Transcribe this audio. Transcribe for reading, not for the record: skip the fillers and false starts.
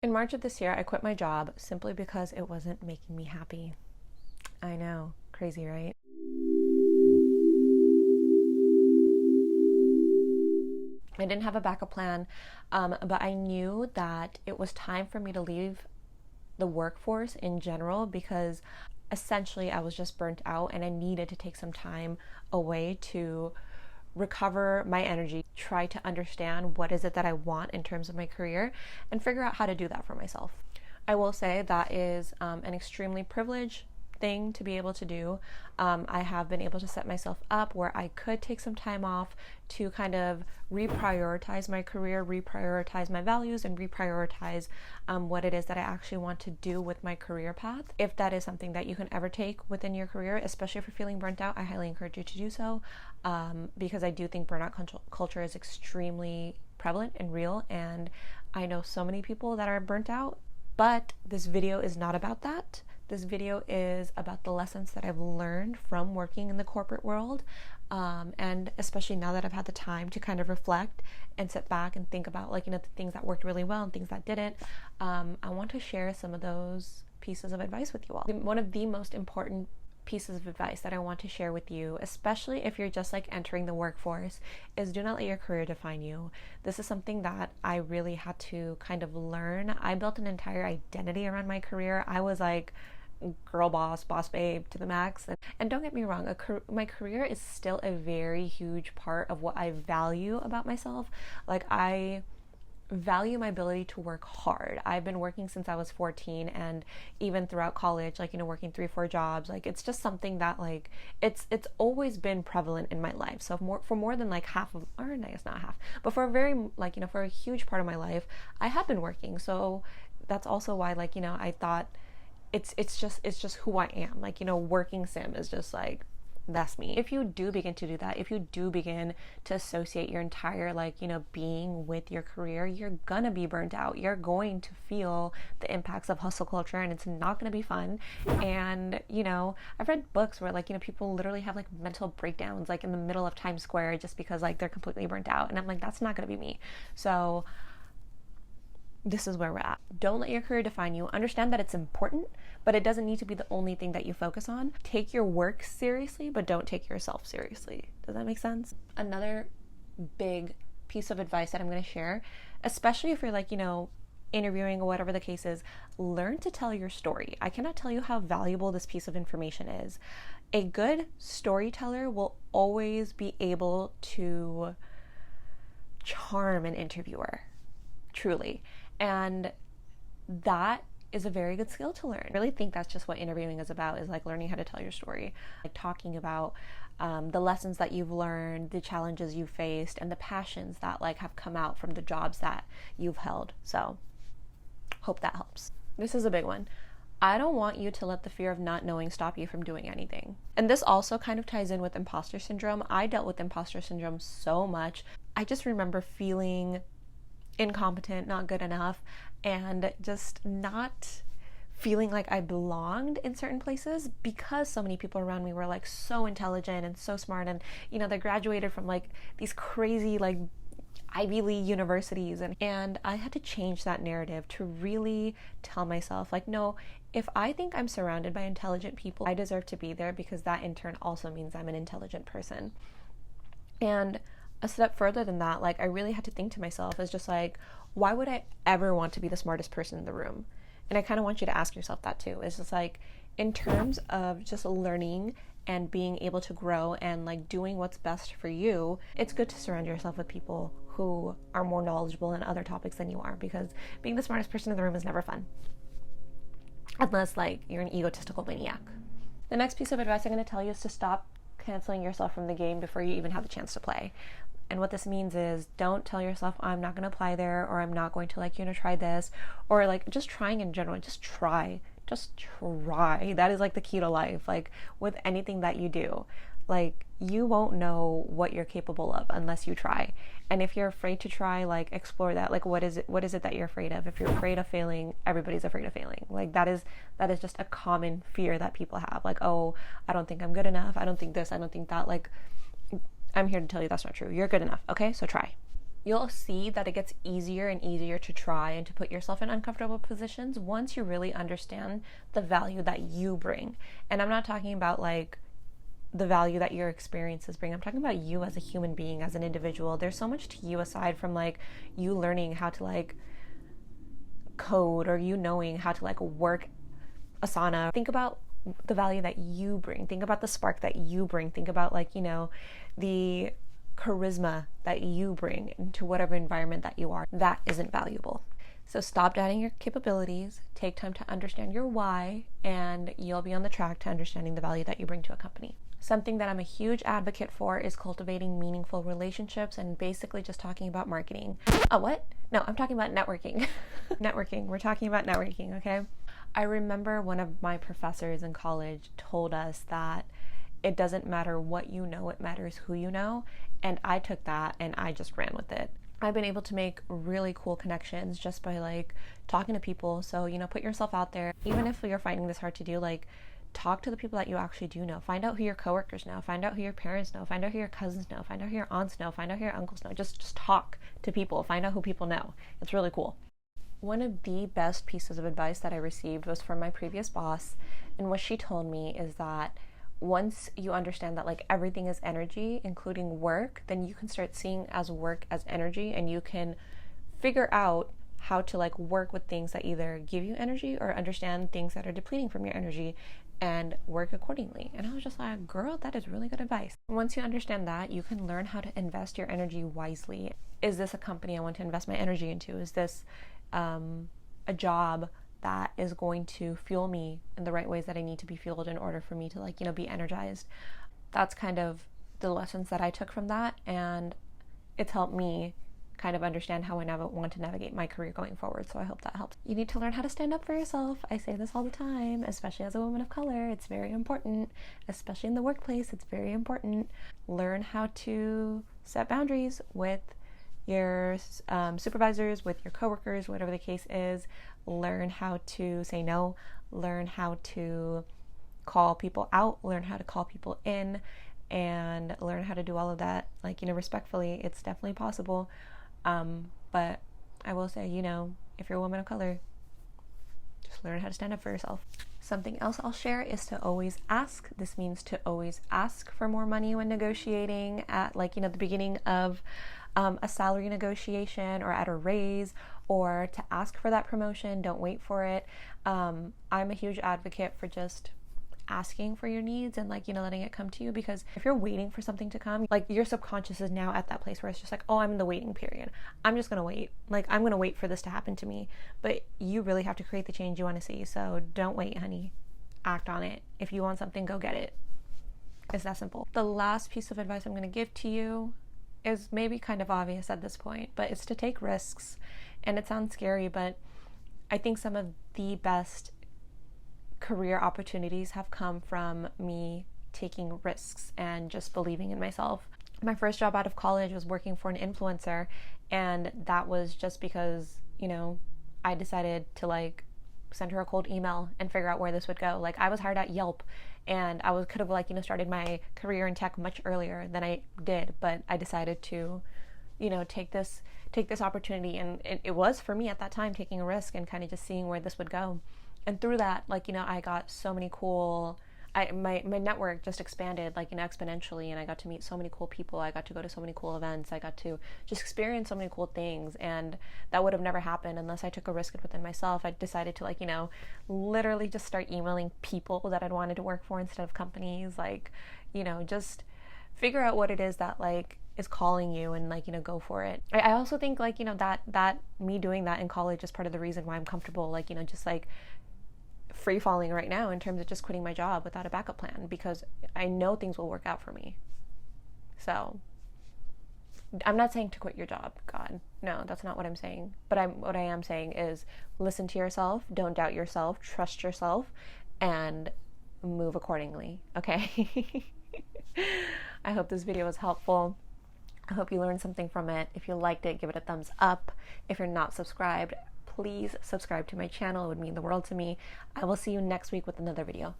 In March of this year, I quit my job simply because it wasn't making me happy. I know, crazy, right? I didn't have a backup plan, but I knew that it was time for me to leave the workforce in general because essentially I was just burnt out and I needed to take some time away to recover my energy, try to understand what is it that I want in terms of my career, and figure out how to do that for myself. I will say that is an extremely privileged thing to be able to do. I have been able to set myself up where I could take some time off to kind of reprioritize my career, reprioritize my values, and reprioritize what it is that I actually want to do with my career path. If that is something that you can ever take within your career, especially if you're feeling burnt out, I highly encourage you to do so, because I do think burnout culture is extremely prevalent and real, and I know so many people that are burnt out. But this video is not about that. This video is about the lessons that I've learned from working in the corporate world, and especially now that I've had the time to kind of reflect and sit back and think about, the things that worked really well and things that didn't. I want to share some of those pieces of advice with you all. One of the most important pieces of advice that I want to share with you, especially if you're just entering the workforce, is do not let your career define you. This is something that I really had to kind of learn. I built an entire identity around my career. I was girl boss, boss babe to the max. And don't get me wrong, my career is still a very huge part of what I value about myself. I value my ability to work hard. I've been working since I was 14, and even throughout college, working 3-4 jobs. It's just something that it's always been prevalent in my life. So for more than half of, or I guess not half, but for a very for a huge part of my life, I have been working. So that's also why I thought it's just who I am. Working sim is just that's me. If you do begin to do that, if you do begin to associate your entire being with your career, you're gonna be burnt out. You're going to feel the impacts of hustle culture, and it's not gonna be fun. And I've read books where people literally have mental breakdowns in the middle of Times Square just because they're completely burnt out, and I'm that's not gonna be me. So this is where we're at. Don't let your career define you. Understand that it's important, but it doesn't need to be the only thing that you focus on. Take your work seriously, but don't take yourself seriously. Does that make sense? Another big piece of advice that I'm going to share, especially if you're interviewing or whatever the case is, learn to tell your story. I cannot tell you how valuable this piece of information is. A good storyteller will always be able to charm an interviewer, truly. And that is a very good skill to learn. I really think that's just what interviewing is about, is learning how to tell your story, talking about the lessons that you've learned, the challenges you've faced, and the passions that have come out from the jobs that you've held. So hope that helps. This is a big one. I don't want you to let the fear of not knowing stop you from doing anything. And this also kind of ties in with imposter syndrome. I dealt with imposter syndrome so much. I just remember feeling incompetent, not good enough, and just not feeling like I belonged in certain places because so many people around me were so intelligent and so smart, and they graduated from these crazy Ivy League universities, and I had to change that narrative to really tell myself no, if I think I'm surrounded by intelligent people, I deserve to be there, because that in turn also means I'm an intelligent person. And a step further than that, I really had to think to myself, is just why would I ever want to be the smartest person in the room? And I kind of want you to ask yourself that too. It's just in terms of just learning and being able to grow and doing what's best for you, it's good to surround yourself with people who are more knowledgeable in other topics than you are, because being the smartest person in the room is never fun. Unless you're an egotistical maniac. The next piece of advice I'm going to tell you is to stop canceling yourself from the game before you even have the chance to play. And what this means is, don't tell yourself, I'm not going to apply there, or I'm not going to try this, or just trying in general. Just try. That is the key to life. With anything that you do, you won't know what you're capable of unless you try. And if you're afraid to try, explore that. What is it that you're afraid of? If you're afraid of failing, everybody's afraid of failing. That is just a common fear that people have. Oh, I don't think I'm good enough. I don't think this. I don't think that. I'm here to tell you that's not true. You're good enough. Okay, so try. you'll see that it gets easier and easier to try and to put yourself in uncomfortable positions once you really understand the value that you bring. And I'm not talking about like the value that your experiences bring. I'm talking about you as a human being, as an individual. There's so much to you aside from like you learning how to like code or you knowing how to like work Asana. Think about the value that you bring. Think about the spark that you bring. Think about like, you know, the charisma that you bring into whatever environment that you are. That isn't valuable. So stop doubting your capabilities, take time to understand your why, and you'll be on the track to understanding the value that you bring to a company. Something that I'm a huge advocate for is cultivating meaningful relationships and basically just talking about marketing. Oh, what? No, I'm talking about networking. Networking. We're talking about networking, okay? I remember one of my professors in college told us that it doesn't matter what you know, it matters who you know. And I took that and I just ran with it. I've been able to make really cool connections just by like talking to people. So, you know, put yourself out there. Even if you're finding this hard to do, like talk to the people that you actually do know. Find out who your coworkers know. Find out who your parents know. Find out who your cousins know. Find out who your aunts know. Find out who your uncles know. Just talk to people. Find out who people know. It's really cool. One of the best pieces of advice that I received was from my previous boss. And what she told me is that once you understand that like everything is energy, including work, then you can start seeing as work as energy, and you can figure out how to like work with things that either give you energy or understand things that are depleting from your energy and work accordingly. And I was just like, girl, that is really good advice. Once you understand that, you can learn how to invest your energy wisely. Is this a company I want to invest my energy into? Is this a job that is going to fuel me in the right ways that I need to be fueled in order for me to like, you know, be energized? That's kind of the lessons that I took from that, and it's helped me kind of understand how I want to navigate my career going forward. So I hope that helps. You need to learn how to stand up for yourself. I say this all the time, especially as a woman of color. It's very important, especially in the workplace. It's very important. Learn how to set boundaries with your supervisors, with your coworkers, whatever the case is. Learn how to say no. Learn how to call people out. Learn how to call people in, and learn how to do all of that, like, you know, respectfully. It's definitely possible. But I will say, you know, if you're a woman of color, just learn how to stand up for yourself. Something else I'll share is to always ask. This means to always ask for more money when negotiating at, like, you know, the beginning of a salary negotiation or at a raise, or to ask for that promotion. Don't wait for it. I'm a huge advocate for just asking for your needs and, like, you know, letting it come to you, because if you're waiting for something to come, like, your subconscious is now at that place where it's just like, oh, I'm in the waiting period. I'm just gonna wait. Like, I'm gonna wait for this to happen to me. But you really have to create the change you want to see. So don't wait, honey. Act on it. If you want something, go get it. It's that simple. The last piece of advice I'm going to give to you is maybe kind of obvious at this point, but it's to take risks. And it sounds scary, but I think some of the best career opportunities have come from me taking risks and just believing in myself. My first job out of college was working for an influencer, and that was just because, you know, I decided to like send her a cold email and figure out where this would go. Like, I was hired at Yelp, and I could have, like, you know, started my career in tech much earlier than I did, but I decided to, you know, take this opportunity, and it was, for me at that time, taking a risk and kind of just seeing where this would go. And through that, like, you know, I got so many cool, my network just expanded, like, you know, exponentially, and I got to meet so many cool people. I got to go to so many cool events. I got to just experience so many cool things, and that would have never happened unless I took a risk within myself. I decided to, like, you know, literally just start emailing people that I'd wanted to work for instead of companies. Like, you know, just figure out what it is that, like, is calling you, and, like, you know, go for it. I also think, like, you know, that me doing that in college is part of the reason why I'm comfortable, like, you know, just like free falling right now in terms of just quitting my job without a backup plan, because I know things will work out for me. So I'm not saying to quit your job. God, no, that's not what I'm saying. But what I am saying is listen to yourself, don't doubt yourself, trust yourself, and move accordingly. Okay. I hope this video was helpful. I hope you learned something from it. If you liked it, give it a thumbs up. If you're not subscribed, please subscribe to my channel. It would mean the world to me. I will see you next week with another video.